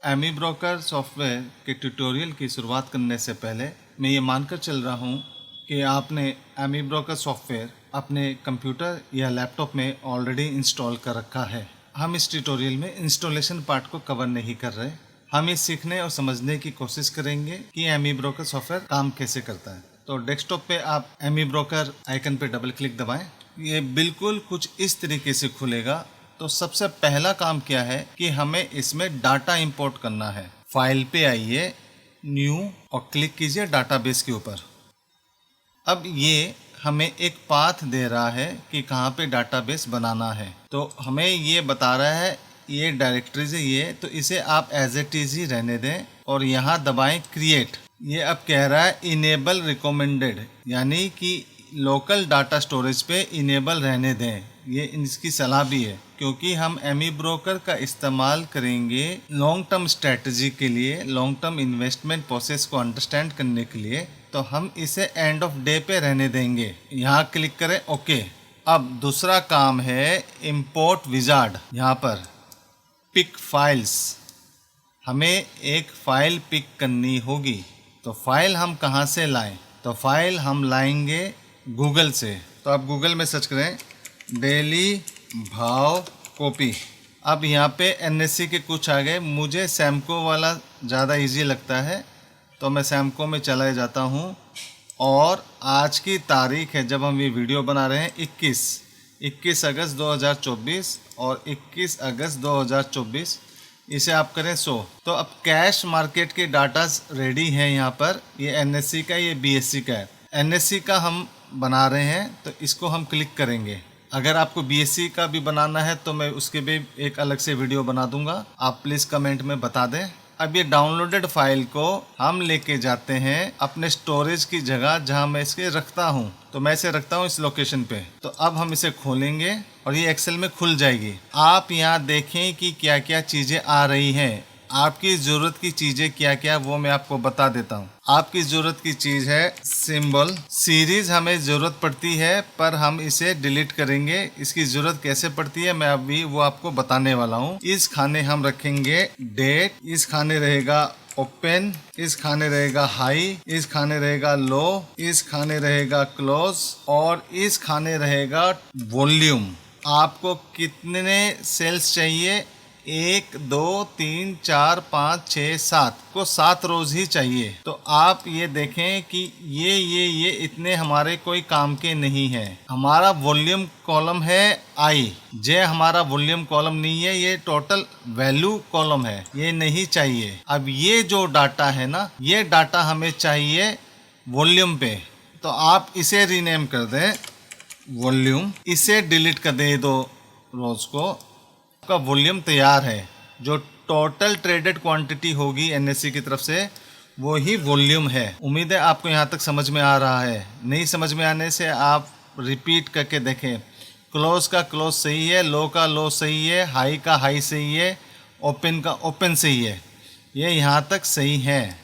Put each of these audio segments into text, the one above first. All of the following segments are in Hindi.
एमी ब्रोकर सॉफ्टवेयर के ट्यूटोरियल की शुरुआत करने से पहले मैं ये मानकर चल रहा हूँ कि आपने एमी ब्रोकर सॉफ्टवेयर अपने कंप्यूटर या लैपटॉप में ऑलरेडी इंस्टॉल कर रखा है। हम इस ट्यूटोरियल में इंस्टॉलेशन पार्ट को कवर नहीं कर रहे। हम ये सीखने और समझने की कोशिश करेंगे कि एमी ब्रोकर सॉफ्टवेयर काम कैसे करता है। तो डेस्कटॉप पे आप एमी ब्रोकर आइकन पे डबल क्लिक दबाएं। ये बिल्कुल कुछ इस तरीके से खुलेगा। तो सबसे पहला काम क्या है कि हमें इसमें डाटा इंपोर्ट करना है। फाइल पे आइए, न्यू और क्लिक कीजिए डाटाबेस के ऊपर। अब ये हमें एक पाथ दे रहा है कि कहाँ पे डाटाबेस बनाना है। तो हमें ये बता रहा है ये डायरेक्टरीज है ये, तो इसे आप एज इट इज ही रहने दें और यहाँ दबाएं क्रिएट। ये अब कह रहा है इनेबल रिकमेंडेड, यानी कि लोकल डाटा स्टोरेज पे इनेबल रहने दें। ये इसकी सलाह भी है क्योंकि हम एमी ब्रोकर का इस्तेमाल करेंगे लॉन्ग टर्म स्ट्रेटजी के लिए, लॉन्ग टर्म इन्वेस्टमेंट प्रोसेस को अंडरस्टैंड करने के लिए। तो हम इसे एंड ऑफ डे पे रहने देंगे। यहाँ क्लिक करें ओके। अब दूसरा काम है इंपोर्ट विजार्ड। यहाँ पर पिक फाइल्स, हमें एक फ़ाइल पिक करनी होगी। तो फाइल हम कहाँ से लाएं? तो फाइल हम लाएंगे गूगल से। तो आप गूगल में सर्च करें डेली भाव कॉपी। अब यहाँ पे एनएससी के कुछ आ गए। मुझे सैमको वाला ज़्यादा इजी लगता है तो मैं सैमको में चला जाता हूँ। और आज की तारीख है जब हम ये वीडियो बना रहे हैं 21 अगस्त 2024 और 21 अगस्त 2024। इसे आप करें 100। तो अब कैश मार्केट के डाटाज रेडी हैं यहाँ पर। ये एनएससी का, ये बीएससी का है। एनएससी का हम बना रहे हैं तो इसको हम क्लिक करेंगे। अगर आपको बीएससी का भी बनाना है तो मैं उसके भी एक अलग से वीडियो बना दूंगा, आप प्लीज़ कमेंट में बता दें। अब ये डाउनलोडेड फाइल को हम लेके जाते हैं अपने स्टोरेज की जगह जहां मैं इसके रखता हूं। तो मैं इसे रखता हूं इस लोकेशन पे। तो अब हम इसे खोलेंगे और ये एक्सेल में खुल जाएगी। आप यहाँ देखें कि क्या क्या चीज़ें आ रही हैं। आपकी ज़रूरत की चीज़ें क्या क्या वो मैं आपको बता देता हूँ। आपकी ज़रूरत की चीज़ है सिंबल सीरीज़। हमें ज़रूरत पड़ती है पर हम इसे डिलीट करेंगे। इसकी ज़रूरत कैसे पड़ती है मैं अभी वो आपको बताने वाला हूँ। इस खाने हम रखेंगे डेट, इस खाने रहेगा ओपन, इस खाने रहेगा हाई, इस खाने रहेगा लो, इस खाने रहेगा क्लोज और इस खाने रहेगा वॉल्यूम। आपको कितने सेल्स चाहिए? 1 2 3 4 5 6 7 को 7 रोज ही चाहिए। तो आप ये देखें कि ये इतने हमारे कोई काम के नहीं है। हमारा वॉल्यूम कॉलम है आई, जे हमारा वॉल्यूम कॉलम नहीं है, ये टोटल वैल्यू कॉलम है, ये नहीं चाहिए। अब ये जो डाटा है ना, ये डाटा हमें चाहिए वॉल्यूम पे। तो आप इसे रीनेम कर दें वॉल्यूम, इसे डिलीट कर दें दो रोज को। का वॉल्यूम तैयार है। जो टोटल ट्रेडेड क्वांटिटी होगी एनएससी की तरफ से वो ही वॉल्यूम है। उम्मीद है आपको यहाँ तक समझ में आ रहा है। नहीं समझ में आने से आप रिपीट करके देखें। क्लोज का क्लोज सही है, लो का लो सही है, हाई का हाई सही है, ओपन का ओपन सही है। ये यहाँ तक सही है।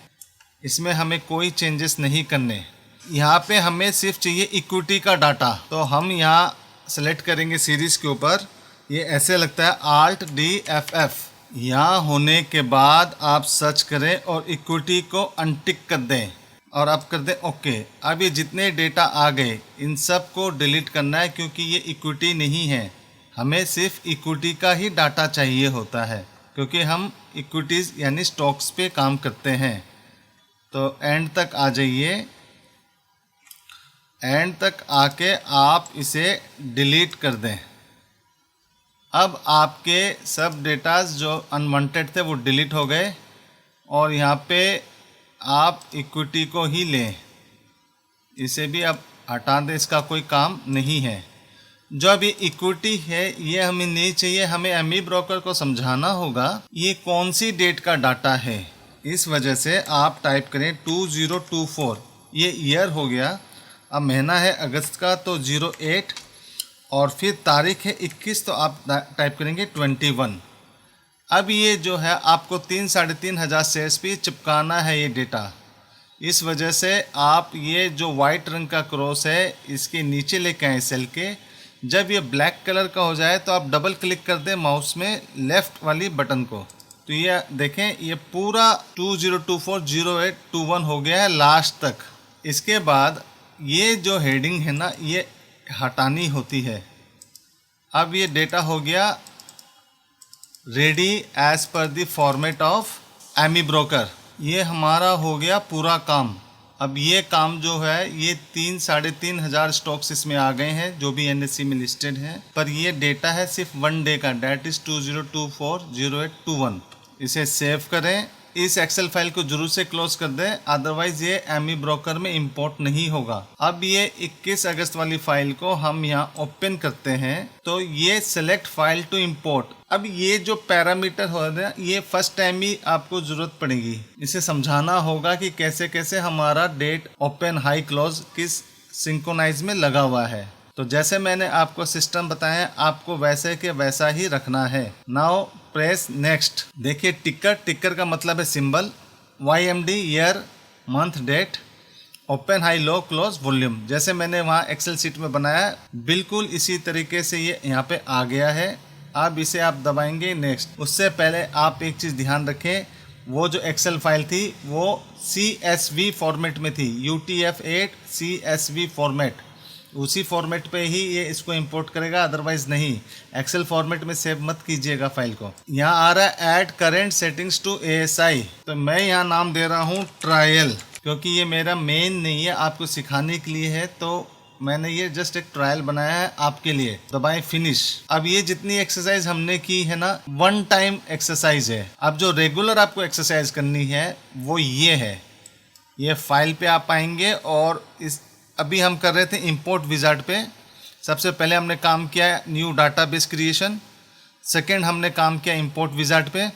इसमें हमें कोई चेंजेस नहीं करने। यहाँ पे हमें सिर्फ चाहिए इक्विटी का डाटा। तो हम यहाँ सेलेक्ट करेंगे सीरीज़ के ऊपर। ये ऐसे लगता है Alt D F। यहाँ होने के बाद आप सर्च करें और इक्विटी को अनटिक कर दें और अब कर दें ओके। अब ये जितने डेटा आ गए इन सब को डिलीट करना है क्योंकि ये इक्विटी नहीं है। हमें सिर्फ इक्विटी का ही डाटा चाहिए होता है क्योंकि हम इक्विटीज़ यानी स्टॉक्स पे काम करते हैं। तो एंड तक आ जाइए। एंड तक आके आप इसे डिलीट कर दें। अब आपके सब डेटाज जो अनवांटेड थे वो डिलीट हो गए और यहाँ पे आप इक्विटी को ही लें। इसे भी आप हटा दें, इसका कोई काम नहीं है। जो अब ये इक्विटी है ये हमें नहीं चाहिए। हमें एमी ब्रोकर को समझाना होगा ये कौन सी डेट का डाटा है। इस वजह से आप टाइप करें 2024। ये ईयर हो गया। अब महीना है अगस्त का तो 08 और फिर तारीख है 21 तो आप टाइप करेंगे 21। अब ये जो है आपको 3-3.5 हज़ार शेयर्स पे चिपकाना है ये डेटा। इस वजह से आप ये जो वाइट रंग का क्रॉस है इसके नीचे लेके आए सेल के। जब ये ब्लैक कलर का हो जाए तो आप डबल क्लिक कर दें माउस में लेफ़्ट वाली बटन को। तो ये देखें, ये पूरा 20240821 हो गया है लास्ट तक। इसके बाद ये जो हेडिंग है ना, ये हटानी होती है। अब ये डेटा हो गया ready as per the format of AmiBroker. ये हमारा हो गया पूरा काम। अब ये काम जो है, ये 3-3.5 स्टॉक्स इसमें आ गए हैं जो भी एनएससी में लिस्टेड हैं, पर ये डेटा है सिर्फ 1 डे का, डेट इज 20240821। इसे सेव करें। इस एक्सेल फाइल को जरूर से क्लोज कर दें, अदरवाइज ये एमी ब्रोकर में इंपोर्ट नहीं होगा। अब ये 21 अगस्त वाली फाइल को हम यहाँ ओपन करते हैं, तो ये सेलेक्ट फाइल टू इंपोर्ट। अब ये जो पैरामीटर हो रहा है, ये फर्स्ट टाइम ही आपको जरूरत पड़ेगी। इसे समझाना होगा कि कैसे कैसे हमारा डेट ओपन हाई क्लोज किस सिंक्रोनाइज में लगा हुआ है। तो जैसे मैंने आपको सिस्टम बताया, आपको वैसे के वैसा ही रखना है। Now press next. देखिए टिकर का मतलब है symbol, YMD year month date, open high low close volume. जैसे मैंने वहाँ एक्सेल सीट में बनाया, बिल्कुल इसी तरीके से ये यहाँ पे आ गया है। अब इसे आप दबाएंगे नेक्स्ट। उससे पहले आप एक चीज़ ध्यान रखें, वो जो एक्सेल फाइल थी वो CSV फॉर्मेट में थी, UTF-8 CSV फॉर्मेट। उसी फॉर्मेट पे ही ये इसको इंपोर्ट करेगा, अदरवाइज नहीं। एक्सेल फॉर्मेट में सेव मत कीजिएगा फाइल को। यहाँ आ रहा है add current settings to ASI, तो मैं यहाँ नाम दे रहा हूँ ट्रायल, क्योंकि ये मेरा मेन नहीं है, आपको सिखाने के लिए है। तो मैंने ये जस्ट एक ट्रायल बनाया है आपके लिए। दबाएं फिनिश। अब ये जितनी एक्सरसाइज हमने की है ना, 1 टाइम एक्सरसाइज है। अब जो रेगुलर आपको एक्सरसाइज करनी है वो ये है। ये फाइल पे आप आएंगे और इस अभी हम कर रहे थे इंपोर्ट विजार्ड पे। सबसे पहले हमने काम किया न्यू डाटाबेस क्रिएशन, सेकंड हमने काम किया इंपोर्ट विजार्ड पे।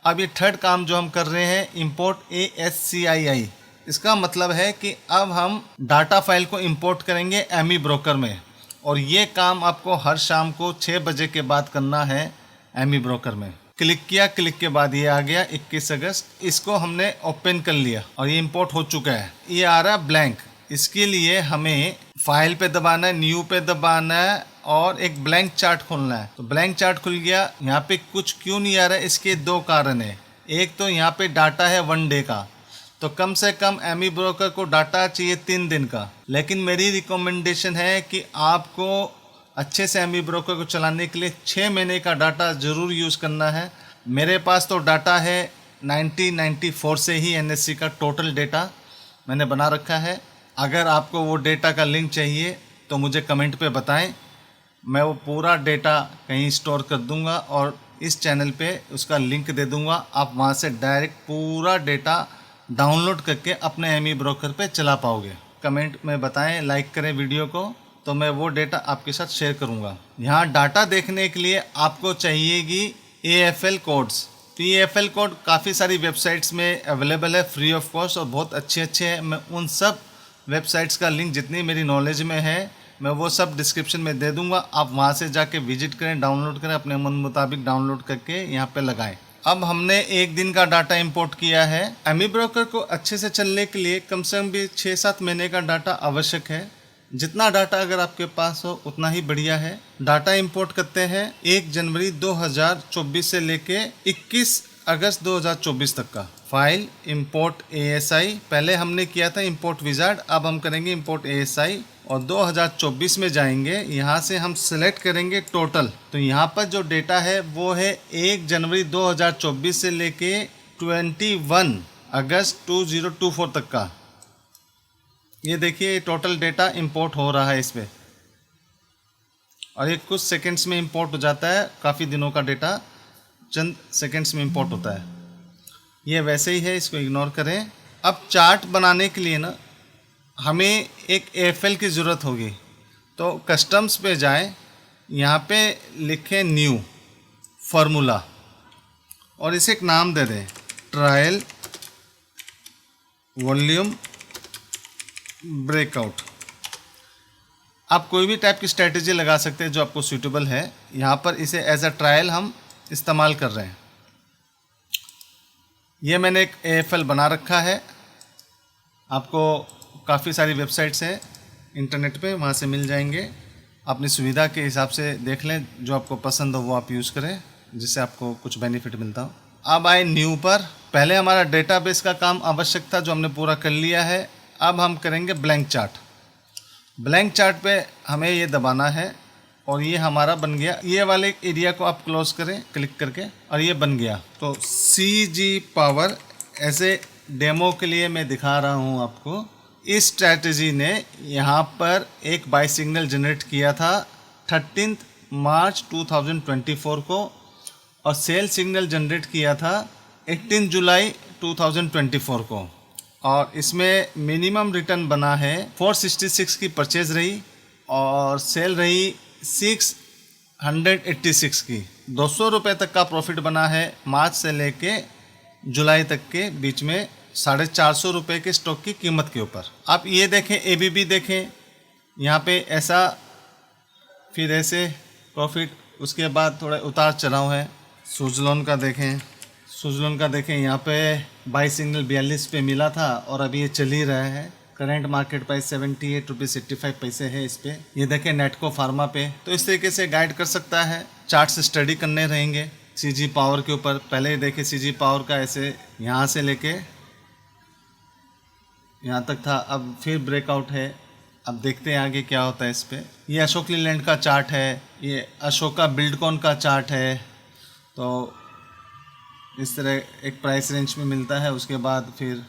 अब ये थर्ड काम जो हम कर रहे हैं, इंपोर्ट ASCII। इसका मतलब है कि अब हम डाटा फाइल को इंपोर्ट करेंगे एमी ब्रोकर में, और ये काम आपको हर शाम को 6 बजे के बाद करना है एमी ब्रोकर में। क्लिक किया, क्लिक के बाद ये आ गया 21 अगस्त। इसको हमने ओपन कर लिया और ये इंपोर्ट हो चुका है। ये आ रहा है ब्लैंक। इसके लिए हमें फाइल पे दबाना है, न्यू पे दबाना है और एक ब्लैंक चार्ट खोलना है। तो ब्लैंक चार्ट खुल गया। यहाँ पे कुछ क्यों नहीं आ रहा है, इसके 2 कारण है। एक तो यहाँ पे डाटा है 1 डे का, तो कम से कम एमी ब्रोकर को डाटा चाहिए 3 दिन का। लेकिन मेरी रिकमेंडेशन है कि आपको अच्छे से एमी ब्रोकर को चलाने के लिए 6 महीने का डाटा ज़रूर यूज़ करना है। मेरे पास तो डाटा है 1994 से ही एनएससी का टोटल डेटा मैंने बना रखा है। अगर आपको वो डेटा का लिंक चाहिए तो मुझे कमेंट पे बताएं, मैं वो पूरा डेटा कहीं स्टोर कर दूंगा और इस चैनल पे उसका लिंक दे दूंगा। आप वहाँ से डायरेक्ट पूरा डेटा डाउनलोड करके अपने एमी ब्रोकर पे चला पाओगे। कमेंट में बताएं, लाइक करें वीडियो को, तो मैं वो डेटा आपके साथ शेयर करूँगा। यहाँ डाटा देखने के लिए आपको चाहिएगी AFL कोड्स। तो ये AFL कोड काफ़ी सारी वेबसाइट्स में अवेलेबल है फ्री ऑफ कॉस्ट और बहुत अच्छे हैं। मैं उन सब वेबसाइट्स का लिंक जितनी मेरी नॉलेज में है मैं वो सब डिस्क्रिप्शन में दे दूंगा। आप वहाँ से जाके विजिट करें, डाउनलोड करें, अपने मन मुताबिक डाउनलोड करके यहाँ पे लगाएं। अब हमने 1 दिन का डाटा इंपोर्ट किया है। एमी ब्रोकर को अच्छे से चलने के लिए कम से कम भी 6-7 महीने का डाटा आवश्यक है। जितना डाटा अगर आपके पास हो उतना ही बढ़िया है। डाटा इंपोर्ट करते हैं 1 जनवरी 2024 से लेके 21 अगस्त 2024 तक का। फाइल इंपोर्ट ASI, पहले हमने किया था इंपोर्ट विजार्ड, अब हम करेंगे इंपोर्ट ASI और 2024 में जाएंगे। यहाँ से हम सिलेक्ट करेंगे टोटल। तो यहाँ पर जो डेटा है वो है 1 जनवरी 2024 से लेके 21 अगस्त 2024 तक का। ये देखिए टोटल डेटा इंपोर्ट हो रहा है इसमें, और ये कुछ सेकंड्स में इंपोर्ट हो जाता है। काफ़ी दिनों का डेटा चंद सेकंड्स में इंपोर्ट होता है। ये वैसे ही है, इसको इग्नोर करें। अब चार्ट बनाने के लिए ना हमें एक AFL की ज़रूरत होगी, तो कस्टम्स पे जाएं, यहाँ पे लिखें न्यू फार्मूला और इसे एक नाम दे दें ट्रायल वॉल्यूम ब्रेकआउट। आप कोई भी टाइप की स्ट्रेटजी लगा सकते हैं जो आपको सूटेबल है। यहाँ पर इसे एज अ ट्रायल हम इस्तेमाल कर रहे हैं। ये मैंने एक AFL बना रखा है। आपको काफ़ी सारी वेबसाइट्स हैं इंटरनेट पे, वहाँ से मिल जाएंगे। अपनी सुविधा के हिसाब से देख लें, जो आपको पसंद हो वो आप यूज़ करें, जिससे आपको कुछ बेनिफिट मिलता हो। अब आए न्यू पर। पहले हमारा डेटाबेस का काम आवश्यक था जो हमने पूरा कर लिया है। अब हम करेंगे ब्लैंक चार्ट। ब्लैंक चार्ट पे हमें ये दबाना है और ये हमारा बन गया। ये वाले एरिया को आप क्लोज करें क्लिक करके और ये बन गया। तो CG पावर ऐसे डेमो के लिए मैं दिखा रहा हूँ आपको। इस स्ट्रैटेजी ने यहाँ पर एक बाई सिग्नल जनरेट किया था 13 मार्च 2024 को और सेल सिग्नल जनरेट किया था 18 जुलाई 2024 को और इसमें मिनिमम रिटर्न बना है 466 की परचेज रही और सेल रही 686 की। 200 रुपये तक का प्रॉफिट बना है मार्च से लेके जुलाई तक के बीच में 450 रुपये के स्टॉक की कीमत के ऊपर। आप ये देखें, ABB देखें, यहाँ पे ऐसा फिर ऐसे प्रॉफिट, उसके बाद थोड़ा उतार चढ़ाव है। सुजलॉन का देखें, यहाँ पे बाई सिग्नल 42 पे मिला था और अभी ये चल ही रहा है। करंट मार्केट प्राइस 78 रुपीज़ 85 पैसे है इस पे। ये देखें नेटको फार्मा पे। तो इस तरीके से गाइड कर सकता है। चार्ट से स्टडी करने रहेंगे CG पावर के ऊपर। पहले ही देखें CG पावर का ऐसे यहाँ से लेके यहाँ तक था, अब फिर ब्रेकआउट है। अब देखते हैं आगे क्या होता है इस पे। ये अशोक लीलैंड का चार्ट है, ये अशोका बिल्डकॉन का चार्ट है। तो इस तरह एक प्राइस रेंज में मिलता है। उसके बाद फिर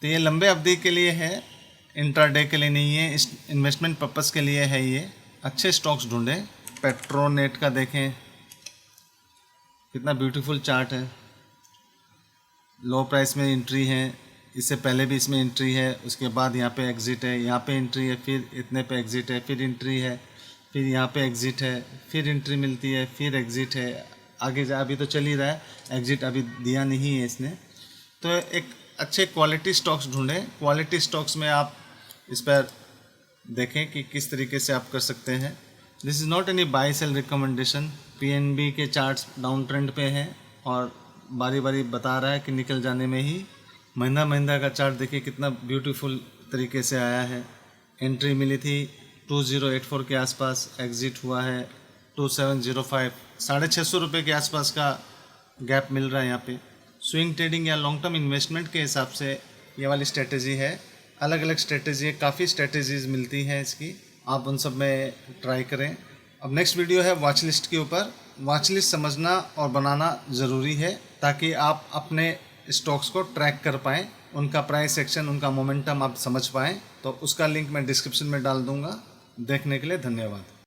तो ये लंबे अवधि के लिए है, इंट्राडे के लिए नहीं है, इस इन्वेस्टमेंट पर्पस के लिए है। ये अच्छे स्टॉक्स ढूंढें। पेट्रोनेट का देखें कितना ब्यूटीफुल चार्ट है। लो प्राइस में एंट्री है, इससे पहले भी इसमें एंट्री है, उसके बाद यहाँ पे एग्ज़िट है, यहाँ पे एंट्री है, फिर इतने पे एग्ज़िट है, फिर एंट्री है, फिर यहाँ पे एग्ज़िट है, फिर एंट्री मिलती है, फिर एग्ज़िट है। आगे जा अभी तो चल ही रहा है, एग्ज़िट अभी दिया नहीं है इसने। तो एक अच्छे क्वालिटी स्टॉक्स ढूंढें। क्वालिटी स्टॉक्स में आप इस पर देखें कि किस तरीके से आप कर सकते हैं। This is not any by cell recommendation. PNB के चार्ट्स डाउन ट्रेंड पे हैं और बारी बारी बता रहा है कि निकल जाने में ही। महिंद्रा का चार्ट देखिए कितना ब्यूटीफुल तरीके से आया है। एंट्री मिली थी 2084 के आसपास, एग्ज़िट हुआ है 2705। 650 रुपये के आसपास का गैप मिल रहा है यहाँ पे। स्विंग ट्रेडिंग या लॉन्ग टर्म इन्वेस्टमेंट के हिसाब से ये वाली स्ट्रेटजी है। अलग अलग स्ट्रेटजी है, काफ़ी स्ट्रेटजीज मिलती हैं इसकी, आप उन सब में ट्राई करें। अब नेक्स्ट वीडियो है वॉच लिस्ट के ऊपर। वॉच लिस्ट समझना और बनाना ज़रूरी है ताकि आप अपने स्टॉक्स को ट्रैक कर पाएँ, उनका प्राइस एक्शन, उनका मोमेंटम आप समझ पाएँ। तो उसका लिंक मैं डिस्क्रिप्शन में डाल दूँगा। देखने के लिए धन्यवाद।